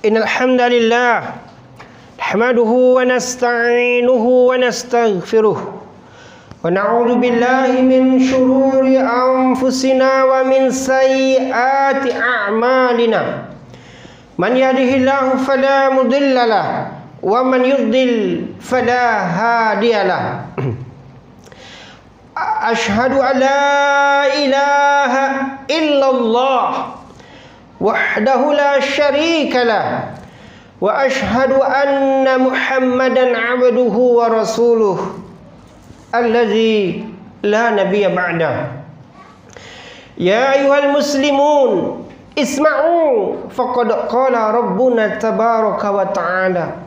Innal hamdalillah nahmaduhu wa nasta'inuhu wa nastaghfiruh wa na'udzu billahi min shururi anfusina wa min sayyiati a'malina. Man yahdihillahu fala mudilla lahu wa man yudlil fala hadiyalah. Ashhadu an la ilaha illallah wahdahu la syarika lah wa ashhadu anna Muhammadan abduhu wa rasuluh allazi la nabiyya ba'dah. Ya ayyuhal muslimun isma'u faqad qala rabbuna tabaraka wa ta'ala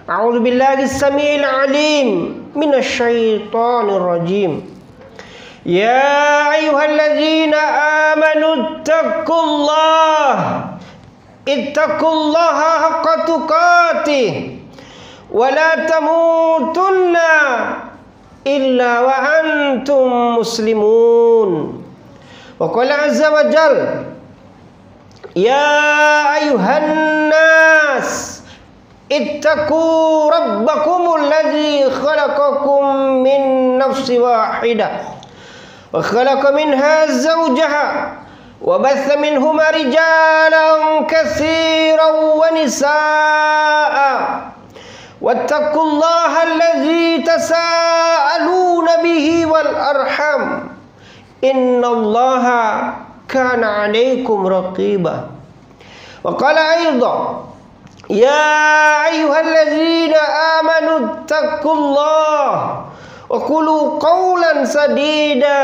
a'udzu billahi as-sami'il 'alim minasy syaithanir rajim. Ya ayyuhalladzina amanu ittaqullaha haqqa tuqatih wa la tamutunna illa wa antum muslimun. Wa qala azza wa jalla ya ayyuhan nas ittaqu rabbakumul ladzi khalaqakum min nafsin wahidah wa khalaqa minha zawjaha wa batha minhuma rijalan katsiran wa nisaa wattaqullaha alladzi tasaaluna bihi wal arham innallaha kana 'alaikum raqiba. Wa qala aidan ya ayyuhalladzina amanu taqullaha wa qulu qawlan sadida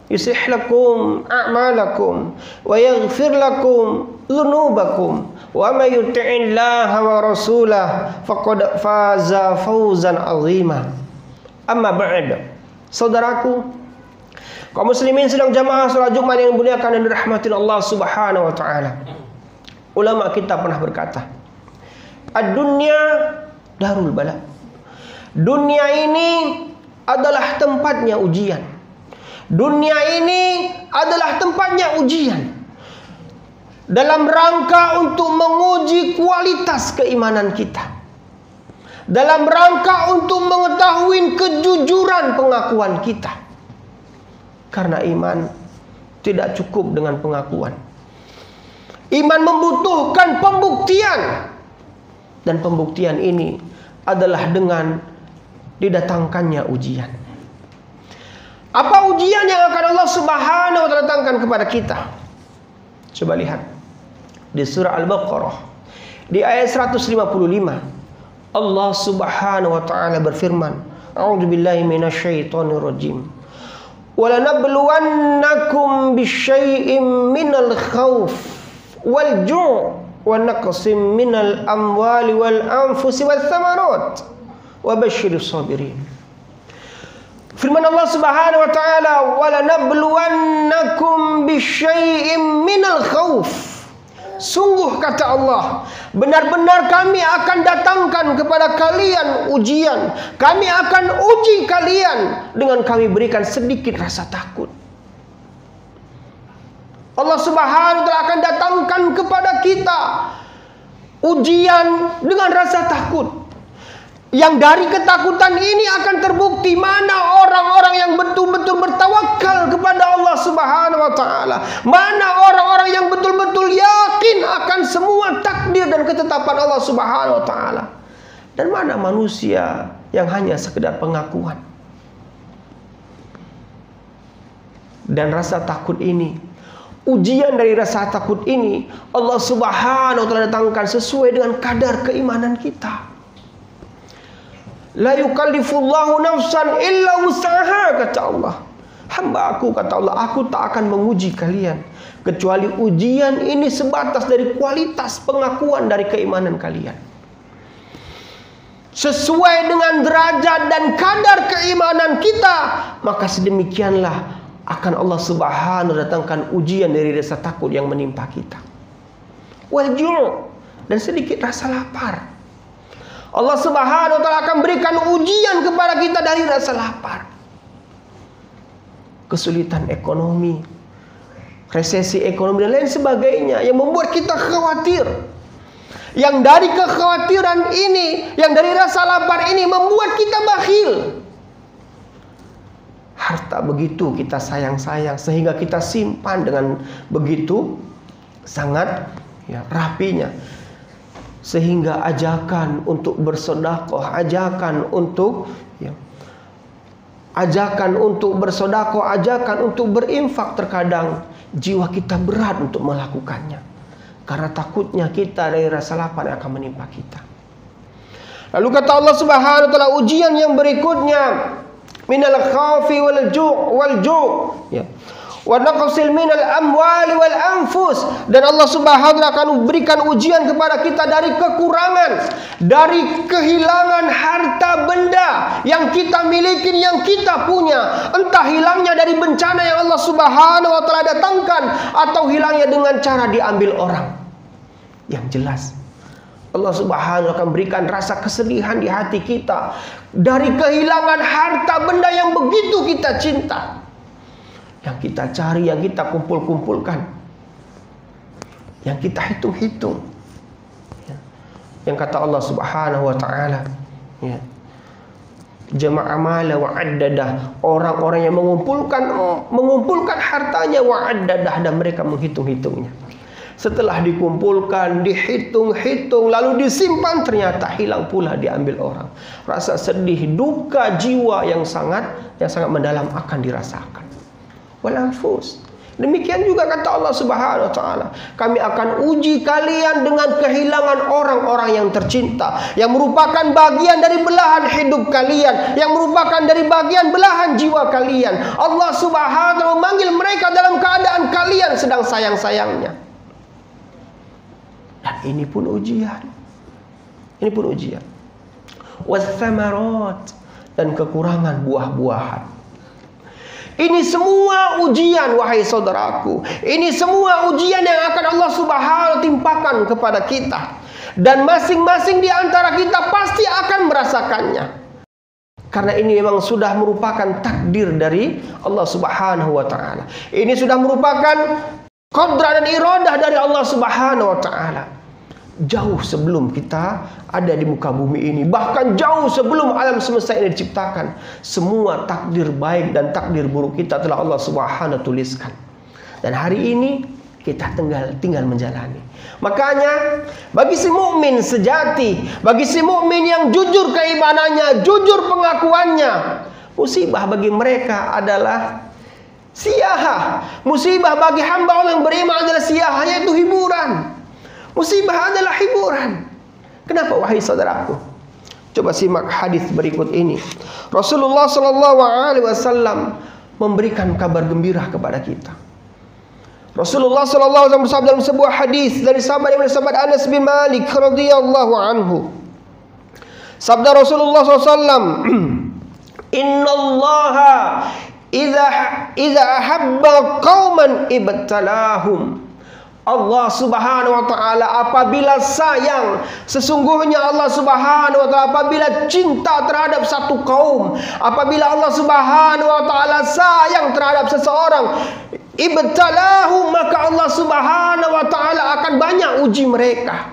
yuslih lakum a'malakum wa yaghfir lakum dhunubakum wa may yuti'illaha wa rasulahu faqad faza fawzan 'azima. Amma ba'd. Saudaraku, kaum muslimin sedang jamaah salat Jumat yang dimuliakan dan dirahmati Allah Subhanahu wa taala. Ulama kita pernah berkata, ad-dunya darul bala. Dunia ini adalah tempatnya ujian. Dunia ini adalah tempatnya ujian dalam rangka untuk menguji kualitas keimanan kita, dalam rangka untuk mengetahui kejujuran pengakuan kita. Karena iman tidak cukup dengan pengakuan. Iman membutuhkan pembuktian, dan pembuktian ini adalah dengan didatangkannya ujian. Apa ujian yang akan Allah Subhanahu wa taala datangkan kepada kita? Coba lihat di surah Al-Baqarah di ayat 155. Allah Subhanahu wa taala berfirman, a'udzu billahi minasyaitonir rajim. Wa lanabluwannakum bisyai'im minal khauf wal ju' wa naqsim minal amwali wal anfusi wath thamarat wa basyirus sabirin. Firman Allah Subhanahu wa taala, wa lanabluwannakum bisyai'im minal khauf. Sungguh kata Allah, benar-benar kami akan datangkan kepada kalian ujian. Kami akan uji kalian dengan kami berikan sedikit rasa takut. Allah Subhanahu wa taala akan datangkan kepada kita ujian dengan rasa takut. Yang dari ketakutan ini akan terbukti mana orang-orang yang betul-betul bertawakal kepada Allah Subhanahu wa taala. Mana orang-orang yang betul-betul yakin akan semua takdir dan ketetapan Allah Subhanahu wa taala. Dan mana manusia yang hanya sekedar pengakuan. Dan rasa takut ini, ujian dari rasa takut ini, Allah Subhanahu wa taala datangkan sesuai dengan kadar keimanan kita. La yukallifullahu nafsan illa wus'aha, kata Allah. Hamba aku, kata Allah, aku tak akan menguji kalian kecuali ujian ini sebatas dari kualitas pengakuan dari keimanan kalian. Sesuai dengan derajat dan kadar keimanan kita, maka sedemikianlah akan Allah Subhanahu wa taala datangkan ujian dari rasa takut yang menimpa kita. Wal ju', dan sedikit rasa lapar. Allah Subhanahu wa taala akan berikan ujian kepada kita dari rasa lapar. Kesulitan ekonomi, resesi ekonomi dan lain sebagainya yang membuat kita khawatir, Yang dari kekhawatiran ini, yang dari rasa lapar ini membuat kita bakhil. Harta begitu kita sayang-sayang sehingga kita simpan dengan begitu sangat rapinya. Sehingga ajakan untuk bersedekah, ajakan untuk bersedekah, ajakan untuk berinfak, terkadang jiwa kita berat untuk melakukannya karena takutnya kita dari rasa lapar yang akan menimpa kita. Lalu kata Allah Subhanahu wa taala, ujian yang berikutnya, minal khaufi wal ju' wa naqsil minal amwali wal anfus, dan Allah Subhanahu wa taala akan berikan ujian kepada kita dari kekurangan, dari kehilangan harta benda yang kita miliki, yang kita punya, entah hilangnya dari bencana yang Allah Subhanahu wa taala datangkan atau hilangnya dengan cara diambil orang. Yang jelas Allah Subhanahu wa taala akan berikan rasa kesedihan di hati kita dari kehilangan harta benda yang begitu kita cinta, yang kita cari, yang kita kumpul-kumpulkan, yang kita hitung-hitung. Yang kata Allah Subhanahu wa taala, jama'a mala wa addadah, orang-orang yang mengumpulkan hartanya, wa addadah, dan mereka menghitung-hitungnya. Setelah dikumpulkan, dihitung-hitung, lalu disimpan, ternyata hilang pula, diambil orang. Rasa sedih, duka jiwa yang sangat mendalam akan dirasakan. Wal anfus. Demikian juga kata Allah Subhanahu wa taala, kami akan uji kalian dengan kehilangan orang-orang yang tercinta, yang merupakan bagian dari belahan hidup kalian, yang merupakan dari bagian belahan jiwa kalian. Allah Subhanahu wa taala memanggil mereka dalam keadaan kalian sedang sayang-sayangnya. Dan ini pun ujian. Ini pun ujian. Was-samarat, dan kekurangan buah-buahan. Ini semua ujian, wahai saudaraku. Ini semua ujian yang akan Allah Subhanahu wa taala timpakan kepada kita. Dan masing-masing di antara kita pasti akan merasakannya. Karena ini memang sudah merupakan takdir dari Allah Subhanahu wa taala. Ini sudah merupakan qadrah dan iradah dari Allah Subhanahu wa taala. Jauh sebelum kita ada di muka bumi ini, bahkan jauh sebelum alam semesta ini diciptakan, semua takdir baik dan takdir buruk kita telah Allah Subhanahu wa taala tuliskan. Dan hari ini kita tinggal menjalani. Makanya bagi si mukmin sejati, bagi si mukmin yang jujur keimanannya, jujur pengakuannya, musibah bagi mereka adalah siyahah. Musibah bagi hamba Allah yang beriman adalah siyahah, yaitu hiburan. Musibah adalah hiburan. Kenapa wahai saudaraku? Coba simak hadis berikut ini. Rasulullah sallallahu alaihi wasallam memberikan kabar gembira kepada kita. Rasulullah sallallahu alaihi wasallam bersabda dalam sebuah hadis dari sahabat Anas bin Malik radhiyallahu anhu. Sabda Rasulullah SAW, Innallaha idza ahabba qauman ibtalahum. Allah Subhanahu wa taala apabila sayang, sesungguhnya Allah Subhanahu wa taala apabila cinta terhadap satu kaum, apabila Allah Subhanahu wa taala sayang terhadap seseorang, ibtalahu, maka Allah Subhanahu wa taala akan banyak uji mereka.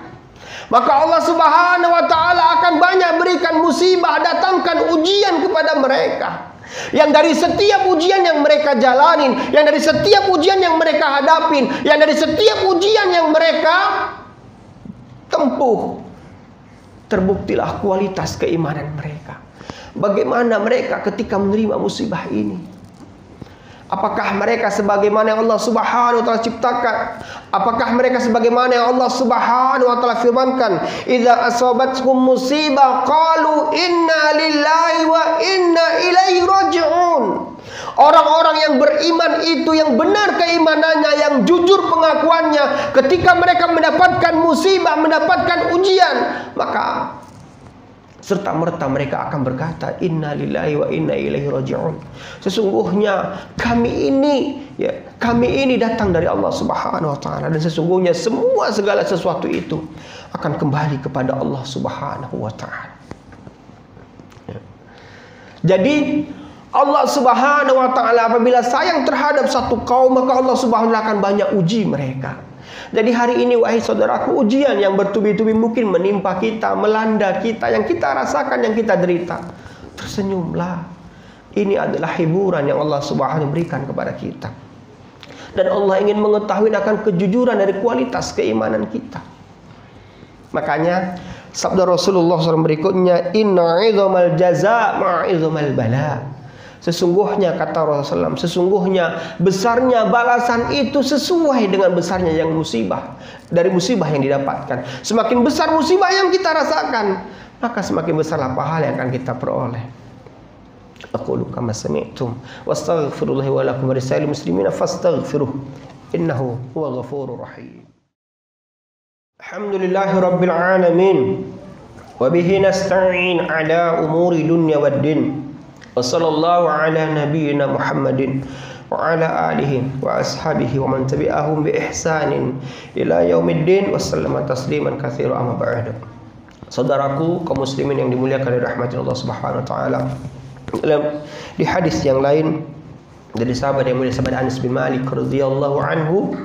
Maka Allah Subhanahu wa taala akan banyak berikan musibah, datangkan ujian kepada mereka. Yang dari setiap ujian yang mereka jalanin, yang dari setiap ujian yang mereka hadapin, yang dari setiap ujian yang mereka tempuh, terbuktilah kualitas keimanan mereka. Bagaimana mereka ketika menerima musibah ini? Apakah mereka sebagaimana yang Allah Subhanahu wa taala ciptakan? Apakah mereka sebagaimana yang Allah Subhanahu wa taala firmankan, "Idza asabatkum musibah qalu inna lillahi wa inna ilaihi raji'un." Orang-orang yang beriman itu, yang benar keimanannya, yang jujur pengakuannya, ketika mereka mendapatkan musibah, mendapatkan ujian, maka serta-merta mereka akan berkata, Inna lillahi wa inna ilaihi raji'un. Sesungguhnya kami ini datang dari Allah Subhanahu wa taala, dan sesungguhnya segala sesuatu itu akan kembali kepada Allah Subhanahu wa taala. Jadi Allah Subhanahu wa taala apabila sayang terhadap satu kaum, maka Allah Subhanahu wa taala akan banyak uji mereka. Jadi hari ini wahai saudaraku, ujian yang bertubi-tubi mungkin menimpa kita, melanda kita, yang kita rasakan, yang kita derita. Tersenyumlah. Ini adalah hiburan yang Allah Subhanahu berikan kepada kita. Dan Allah ingin mengetahui akan kejujuran dari kualitas keimanan kita. Makanya sabda Rasulullah SAW berikutnya, inna 'idhamal jaza' ma'idhamal bala. Sesungguhnya kata Rasulullah SAW, sesungguhnya besarnya balasan itu sesuai dengan besarnya yang musibah, dari musibah yang didapatkan. Semakin besar musibah yang kita rasakan, maka semakin besarlah pahala yang akan kita peroleh. Aqulu kama sami'tum wastaghfirullahi wa lakum wa lisa'il muslimina fastaghfiruh innahu huwal ghafurur rahim. Alhamdulillahi rabbil alamin wa bihi nasta'in ala umuri dunya waddin. Wa sallallahu ala nabiyyina Muhammadin wa ala alihi wa ashabihi wa man tabi'ahum bi ihsanin ila yaumiddin wa sallama tasliman katsira amma ba'du. Saudaraku kaum muslimin yang dimuliakan oleh rahmat Allah Subhanahu wa taala, di hadis yang lain dari sahabat yang mulia, sahabat Anas bin Malik radhiyallahu anhu,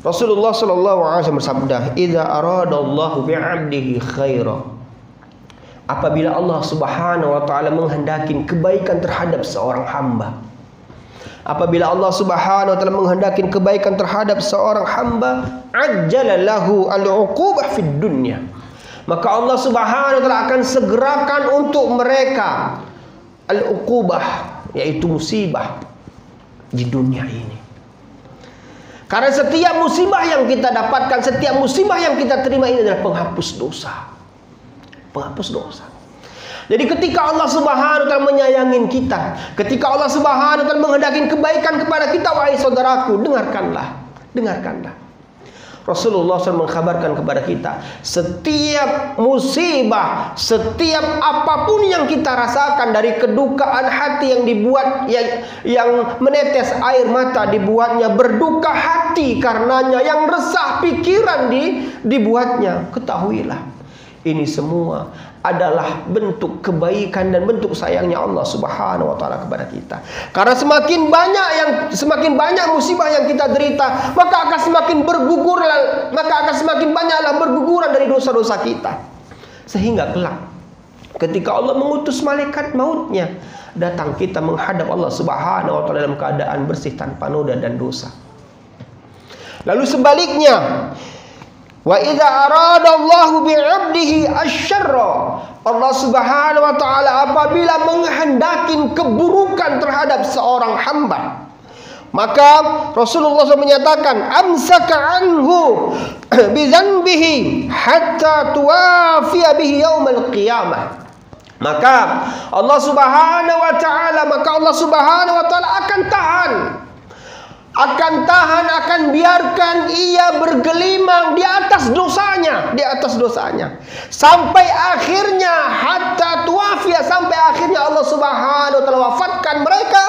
Rasulullah sallallahu alaihi wasallam bersabda, "Idza aradallahu bi'abdihi khaira." Apabila Allah Subhanahu wa taala menghendaki kebaikan terhadap seorang hamba. Apabila Allah Subhanahu wa taala menghendaki kebaikan terhadap seorang hamba, ajjala lahu al-uqubah fid dunya. Maka Allah Subhanahu wa taala akan segerakan untuk mereka al-uqubah, yaitu musibah di dunia ini. Karena setiap musibah yang kita dapatkan, setiap musibah yang kita terima ini adalah penghapus dosa. Penghapus dosa. Jadi ketika Allah Subhanahu wa taala menyayangin kita, ketika Allah Subhanahu wa taala menghendaki kebaikan kepada kita, wahai saudaraku, dengarkanlah. Rasulullah SAW mengkhabarkan kepada kita, setiap musibah, setiap apapun yang kita rasakan, dari kedukaan hati yang dibuat, yang menetes air mata dibuatnya, berduka hati karenanya, yang resah pikiran dibuatnya, ketahuilah ini semua adalah bentuk kebaikan dan bentuk sayangnya Allah Subhanahu wa taala kepada kita. Karena semakin banyak musibah yang kita derita, maka akan semakin banyaklah berguguran dari dosa-dosa kita. Sehingga kelak ketika Allah mengutus malaikat mautnya, datang kita menghadap Allah Subhanahu wa taala dalam keadaan bersih tanpa noda dan dosa. Lalu sebaliknya, wa idza aradallahu bi'abdihi asyarra, Allah Subhanahu wa taala apabila menghendaki keburukan terhadap seorang hamba, maka Rasulullah SAW menyatakan, amsaka anhu bizanbihi hatta tuwafiya bihi yaumal qiyamah. Maka Allah Subhanahu wa taala akan biarkan ia bergelimang di atas dosanya, sampai akhirnya hatta tuafia, sampai akhirnya Allah Subhanahu wa taala wafatkan mereka,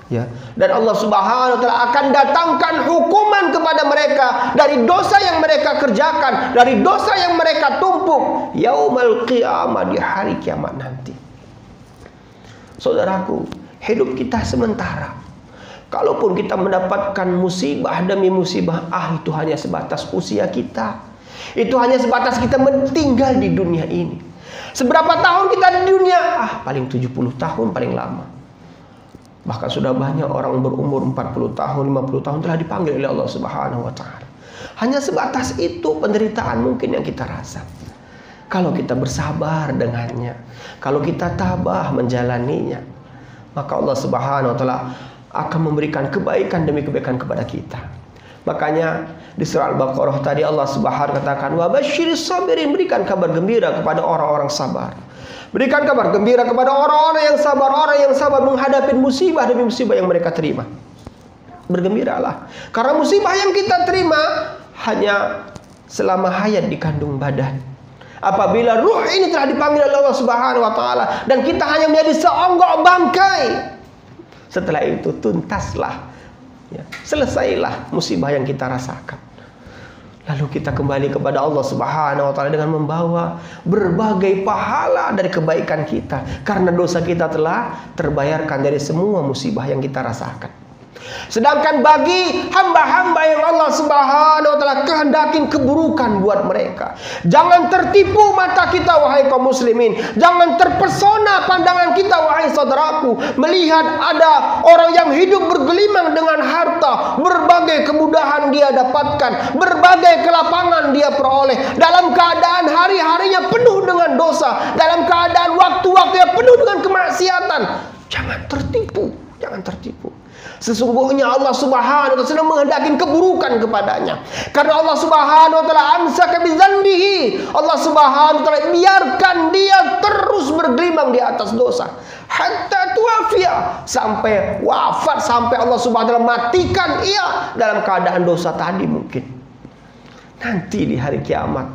ya. Dan Allah Subhanahu wa taala akan datangkan hukuman kepada mereka dari dosa yang mereka kerjakan, dari dosa yang mereka tumpuk yaumal qiyamah, di hari kiamat nanti. Saudaraku, hidup kita sementara. Kalaupun kita mendapatkan musibah demi musibah, itu hanya sebatas usia kita. Itu hanya sebatas kita tinggal di dunia ini. Seberapa tahun kita di dunia? Paling 70 tahun paling lama. Bahkan sudah banyak orang berumur 40 tahun, 50 tahun telah dipanggil oleh Allah Subhanahu wa taala. Hanya sebatas itu penderitaan mungkin yang kita rasa. Kalau kita bersabar dengannya, kalau kita tabah menjalaninya, maka Allah Subhanahu wa taala akan memberikan kebaikan demi kebaikan kepada kita. Makanya di surah Al-Baqarah tadi Allah Subhanahu katakan, wa basyiris sabirin, berikan kabar gembira kepada orang-orang sabar. Berikan kabar gembira kepada orang-orang yang sabar menghadapi musibah demi musibah yang mereka terima. Bergembiralah, karena musibah yang kita terima hanya selama hayat di kandung badan. Apabila ruh ini telah dipanggil oleh Allah Subhanahu wa taala dan kita hanya menjadi seonggok bangkai, setelah itu tuntaslah, ya, selesailah musibah yang kita rasakan. Lalu kita kembali kepada Allah Subhanahu wa taala dengan membawa berbagai pahala dari kebaikan kita, karena dosa kita telah terbayarkan dari semua musibah yang kita rasakan. Sedangkan bagi hamba-hamba yang Allah Subhanahu wa taala kehendakin keburukan buat mereka, jangan tertipu mata kita wahai kaum muslimin. Jangan terpesona pandangan kita wahai saudaraku, melihat ada orang yang hidup bergelimang dengan harta, berbagai kemudahan dia dapatkan, berbagai kelapangan dia peroleh, dalam keadaan hari-harinya penuh dengan dosa, dalam keadaan waktu-waktunya penuh dengan kemaksiatan. Jangan tertipu, jangan tertipu. Sesungguhnya Allah Subhanahu wa taala sedang menghendaki keburukan kepadanya. Karena Allah Subhanahu wa taala amsaka bizanbihi. Allah Subhanahu wa taala biarkan dia terus bergelimang di atas dosa hatta tuafia, sampai wafat, sampai Allah Subhanahu wa taala matikan ia dalam keadaan dosa tadi. Mungkin nanti di hari kiamat,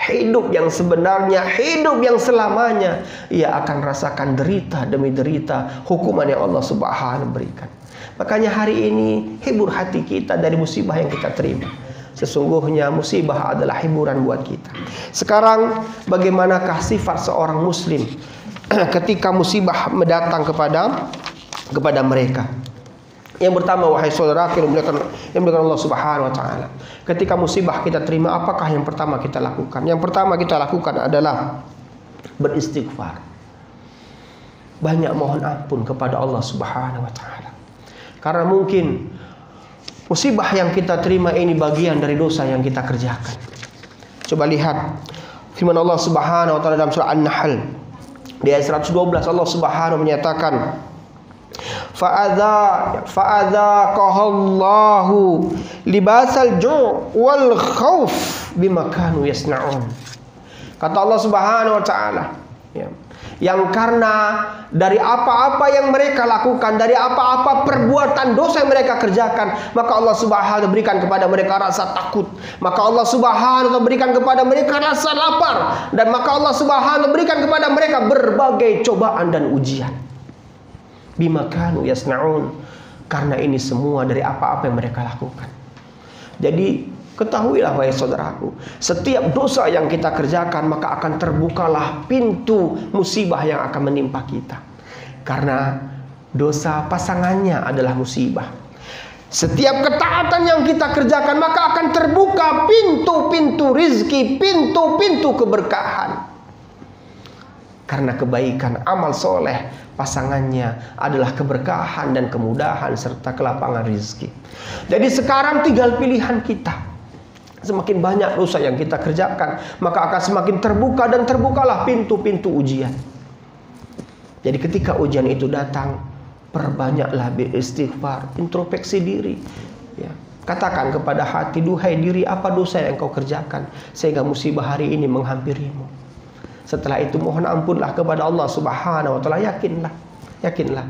hidup yang sebenarnya, hidup yang selamanya, ia akan rasakan derita demi derita hukuman yang Allah Subhanahu berikan. Makanya hari ini hibur hati kita dari musibah yang kita terima. Sesungguhnya musibah adalah hiburan buat kita. Sekarang bagaimanakah sifat seorang muslim ketika musibah mendatang kepada mereka? Yang pertama, wahai saudara yang dimuliakan Allah Subhanahu wa taala, ketika musibah kita terima, apakah yang pertama kita lakukan? Yang pertama kita lakukan adalah beristighfar. Banyak mohon ampun kepada Allah Subhanahu wa taala. Karena mungkin musibah yang kita terima ini bagian dari dosa yang kita kerjakan. Coba lihat firman Allah Subhanahu wa taala dalam surah An-Nahl di ayat 112. Allah Subhanahu menyatakan, fa'adzaqahallahu libasal ju' wal khauf bima kanu yasna'un. Kata Allah Subhanahu wa taala, ya, yang karena dari apa-apa yang mereka lakukan, dari apa-apa perbuatan dosa yang mereka kerjakan, maka Allah Subhanahu berikan kepada mereka rasa takut, maka Allah Subhanahu berikan kepada mereka rasa lapar, dan maka Allah Subhanahu berikan kepada mereka berbagai cobaan dan ujian. Bima kanu yasnaun, karena ini semua dari apa-apa yang mereka lakukan. Jadi ketahuilah wahai saudaraku, setiap dosa yang kita kerjakan maka akan terbukalah pintu musibah yang akan menimpa kita. Karena dosa pasangannya adalah musibah. Setiap ketaatan yang kita kerjakan maka akan terbuka pintu-pintu rizki, pintu-pintu keberkahan. Karena kebaikan amal soleh pasangannya adalah keberkahan dan kemudahan serta kelapangan rizki. Jadi sekarang tinggal pilihan kita. Semakin banyak dosa yang kita kerjakan, maka akan semakin terbuka dan terbukalah pintu-pintu ujian. Jadi ketika ujian itu datang, perbanyaklah beristighfar, introspeksi diri. Ya. Katakan kepada hati, duhai diri, apa dosa yang kau kerjakan sehingga musibah hari ini menghampirimu. Setelah itu mohon ampunlah kepada Allah Subhanahu wa taala. Yakinlah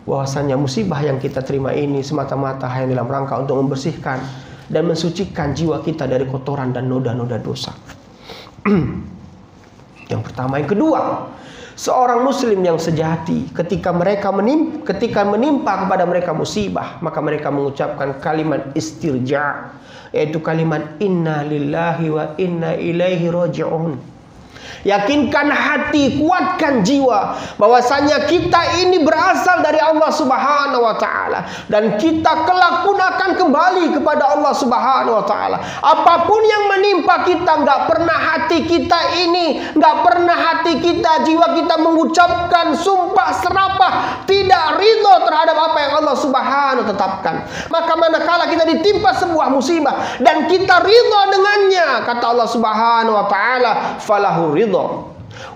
bahwasanya musibah yang kita terima ini semata-mata hanya dalam rangka untuk membersihkan dan mensucikan jiwa kita dari kotoran dan noda-noda dosa. Yang pertama. Yang kedua, seorang muslim yang sejati ketika menimpa kepada mereka musibah, maka mereka mengucapkan kalimat istirja, yaitu kalimat inna lillahi wa inna ilaihi raji'un. Yakinkan hati, kuatkan jiwa bahwasanya kita ini berasal dari Allah Subhanahu wa taala dan kita kelak pun akan kembali kepada Allah Subhanahu wa taala. Apapun yang menimpa kita, enggak pernah hati kita, jiwa kita mengucapkan sumpah serapah tidak ridho terhadap apa yang Allah Subhanahu tetapkan. Maka manakala kita ditimpa sebuah musibah dan kita ridho dengannya, kata Allah Subhanahu wa taala, falahu ridho.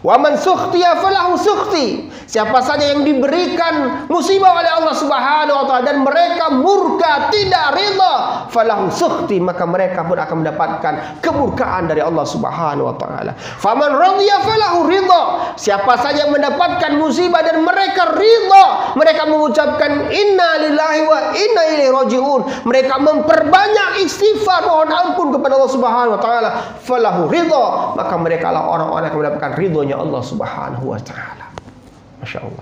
Wa man sukhtiya falahu sukhti. Siapa saja yang diberikan musibah oleh Allah Subhanahu wa taala dan mereka murka, tidak ridha, falahu sukhti, maka mereka pun akan mendapatkan kemurkaan dari Allah Subhanahu wa taala. Faman radiya falahu ridha. Siapa saja yang mendapatkan musibah dan mereka ridha, mereka mengucapkan inna lillahi wa inna ilaihi raji'un, mereka memperbanyak istighfar, mohon ampun kepada Allah Subhanahu wa taala, falahu ridha, maka mereka lah orang-orang yang mendapatkan ridhonya Allah Subhanahu wa taala. Masya Allah.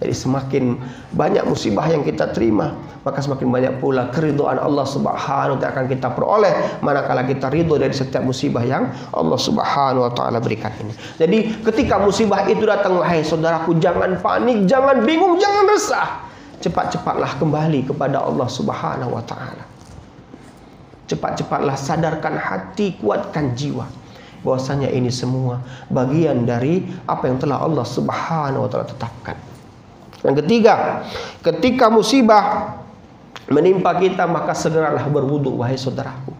Jadi semakin banyak musibah yang kita terima, maka semakin banyak pula keridhaan Allah Subhanahu wa taala akan kita peroleh manakala kita ridho dari setiap musibah yang Allah Subhanahu wa taala berikan ini. Jadi ketika musibah itu datang, wahai saudaraku, jangan panik, jangan bingung, jangan resah. cepat-cepatlah kembali kepada Allah Subhanahu wa taala. Cepat-cepatlah sadarkan hati, kuatkan jiwa bahwasanya ini semua bagian dari apa yang telah Allah Subhanahu wa taala tetapkan. Yang ketiga, ketika musibah menimpa kita, maka segeralah berwudu, wahai saudaraku.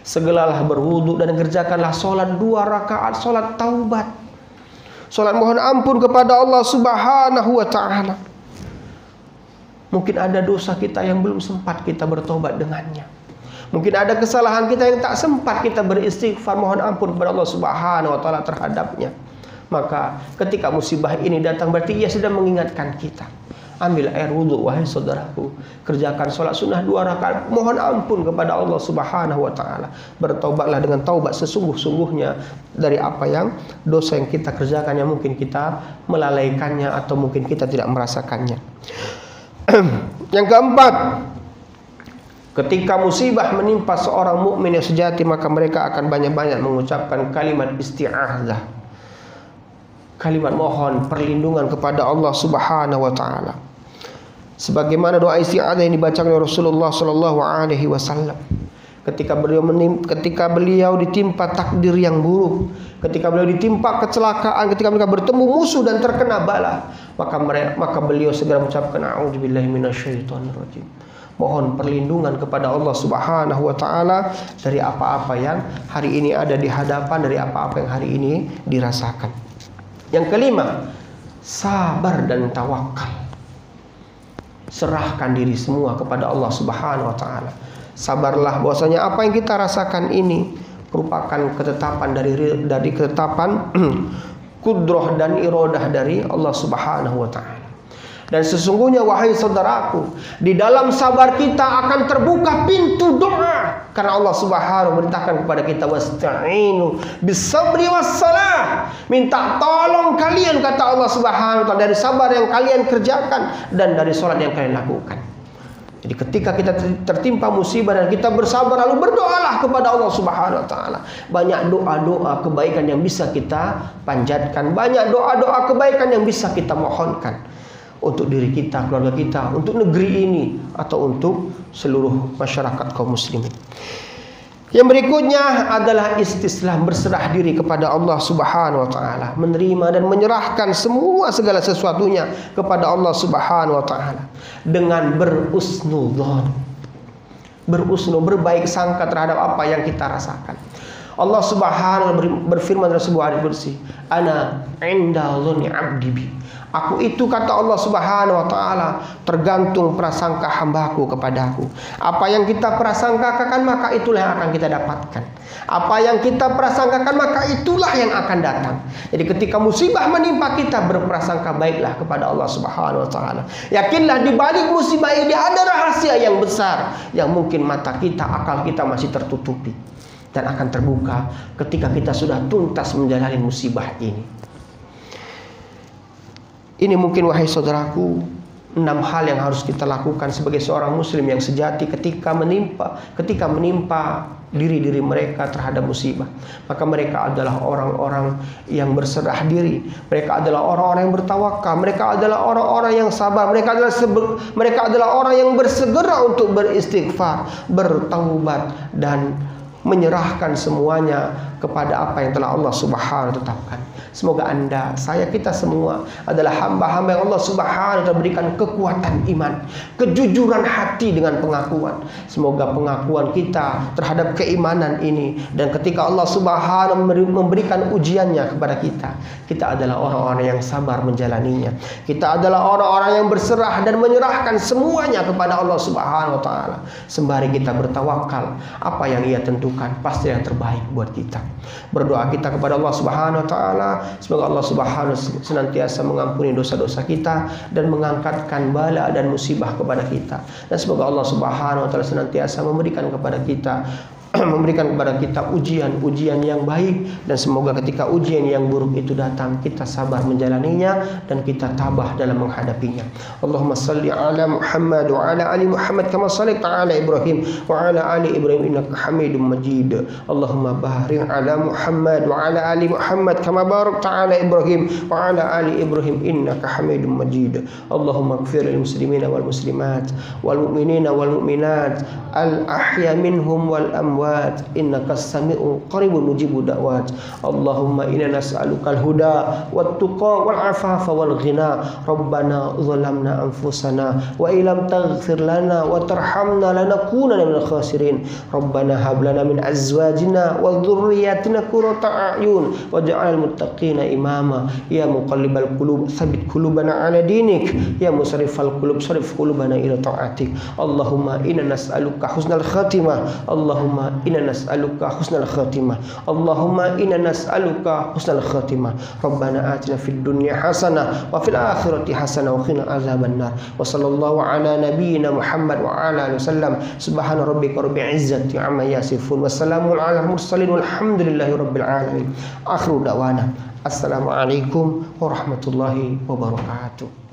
Segeralah berwudu dan kerjakanlah sholat 2 rakaat, sholat taubat, sholat mohon ampun kepada Allah Subhanahu wa taala. Mungkin ada dosa kita yang belum sempat kita bertobat dengannya. Mungkin ada kesalahan kita yang tak sempat kita beristighfar mohon ampun kepada Allah Subhanahu wa taala terhadapnya. Maka ketika musibah ini datang, berarti ia sedang mengingatkan kita. Ambil air wudhu, wahai saudaraku. Kerjakan sholat sunnah 2 rakaat. Mohon ampun kepada Allah Subhanahu wa ta'ala. Bertaubatlah dengan taubat sesungguh-sungguhnya dari apa yang dosa yang kita kerjakan, yang mungkin kita melalaikannya atau mungkin kita tidak merasakannya. Yang keempat, ketika musibah menimpa seorang mukmin yang sejati, maka mereka akan banyak-banyak mengucapkan kalimat isti'adzah, kalimat mohon perlindungan kepada Allah Subhanahu wa taala. Sebagaimana doa isti'adzah yang dibacakan oleh Rasulullah sallallahu alaihi wasallam ketika beliau ditimpa takdir yang buruk, ketika beliau ditimpa kecelakaan, ketika mereka bertemu musuh dan terkena bala, maka beliau segera mengucapkan a'udzubillahi minasyaitonirrajim. Mohon perlindungan kepada Allah Subhanahu wa taala dari apa-apa yang hari ini ada di hadapan, dari apa-apa yang hari ini dirasakan. Yang kelima, sabar dan tawakal. Serahkan diri semua kepada Allah Subhanahu wa taala. Sabarlah bahwasanya apa yang kita rasakan ini merupakan ketetapan dari ketetapan kudrah dan iradah dari Allah Subhanahu wa taala. Dan sesungguhnya wahai saudaraku, di dalam sabar kita akan terbuka pintu doa. Karena Allah Subhanahu memerintahkan kepada kita wasta'inu bis-sabri was-salah. Minta tolong kalian, kata Allah Subhanahu wa taala, dari sabar yang kalian kerjakan dan dari salat yang kalian lakukan. Jadi ketika kita tertimpa musibah dan kita bersabar, lalu berdoalah kepada Allah Subhanahu wa taala. Banyak doa-doa kebaikan yang bisa kita panjatkan, banyak doa-doa kebaikan yang bisa kita mohonkan untuk diri kita, keluarga kita, untuk negeri ini, atau untuk seluruh masyarakat kaum muslimin. Yang berikutnya adalah istislam, berserah diri kepada Allah Subhanahu wa taala, menerima dan menyerahkan semua segala sesuatunya kepada Allah Subhanahu wa taala dengan berusnudzon, berbaik sangka terhadap apa yang kita rasakan. Allah Subhanahu wa taala berfirman dalam sebuah hadis qudsi, "Ana 'inda dhanni 'abdi bi." Aku itu, kata Allah Subhanahu wa taala, tergantung prasangka hambaku kepadaku. Apa yang kita prasangkakan, maka itulah yang akan kita dapatkan. Apa yang kita prasangkakan, maka itulah yang akan datang. Jadi ketika musibah menimpa kita, berprasangka baiklah kepada Allah Subhanahu wa taala. Yakinlah di balik musibah ini ada rahasia yang besar yang mungkin mata kita, akal kita masih tertutupi, dan akan terbuka ketika kita sudah tuntas menjalani musibah ini. Ini mungkin wahai saudaraku 6 hal yang harus kita lakukan sebagai seorang muslim yang sejati ketika menimpa diri mereka terhadap musibah. Maka mereka adalah orang-orang yang berserah diri, mereka adalah orang-orang yang bertawakal, mereka adalah orang-orang yang sabar, mereka adalah orang yang bersegera untuk beristighfar, bertaubat, dan menyerahkan semuanya kepada apa yang telah Allah Subhanahu wa taala tetapkan. Semoga Anda, saya, kita semua adalah hamba-hamba yang Allah Subhanahu wa taala berikan kekuatan iman, kejujuran hati dengan pengakuan. Semoga pengakuan kita terhadap keimanan ini, dan ketika Allah Subhanahu memberikan ujiannya kepada kita adalah orang-orang yang sabar menjalaninya. Kita adalah orang-orang yang berserah dan menyerahkan semuanya kepada Allah Subhanahu wa taala. Sembari kita bertawakal, apa yang Ia tentukan pasti yang terbaik buat kita. Berdoa kita kepada Allah Subhanahu wa taala, semoga Allah Subhanahu senantiasa mengampuni dosa-dosa kita dan mengangkatkan bala dan musibah kepada kita. Dan semoga Allah Subhanahu wa taala senantiasa memberikan kepada kita memberikan kepada kita ujian-ujian yang baik, dan semoga ketika ujian yang buruk itu datang kita sabar menjalaninya dan kita tabah dalam menghadapinya. Allahumma salli ala Muhammad wa ala ali Muhammad kama shallaita ala Ibrahim wa ala ali Ibrahim innaka Hamidum Majid. Allahumma barik ala Muhammad wa ala ali Muhammad kama barakta ala Ibrahim wa ala ali Ibrahim innaka Hamidum Majid. Allahumma ighfir lil muslimina wal muslimat wal mu'minina wal mu'minat al ahya minhum wal amwat innaka as-sami'u qaribun mujibud da'wat. Allahumma inna nas'alukal huda wat tuqa wal afafa wal ghina. Rabbana zalamna anfusana wa illam taghfir lana wa tarhamna lanakunanna minal khasirin. Rabbana hab lana min azwajina wa dhurriyyatina qurrata a'yun waj'alna muttaqina imama. Ya muqallibal qulub tsabbit qulubana ala dinik. Ya musarrifal qulub sarif qulubana ila ta'atik. Allahumma inna nas'aluka husnal khatimah. Allahumma inna nas'aluka husnal khatimah. Allahumma inna nas'aluka husnal khatimah. Rabbana atina fid dunya hasanah wa fil akhirati hasanah wa qina azabannar. Wa sallallahu ala nabiyyina Muhammad wa ala alihi wasallam. Subhana rabbika rabbil izzati amma yasifun. Wassalamun ala mursalin walhamdulillahi rabbil alamin. Akhiru da'wana. Assalamualaikum warahmatullahi wabarakatuh.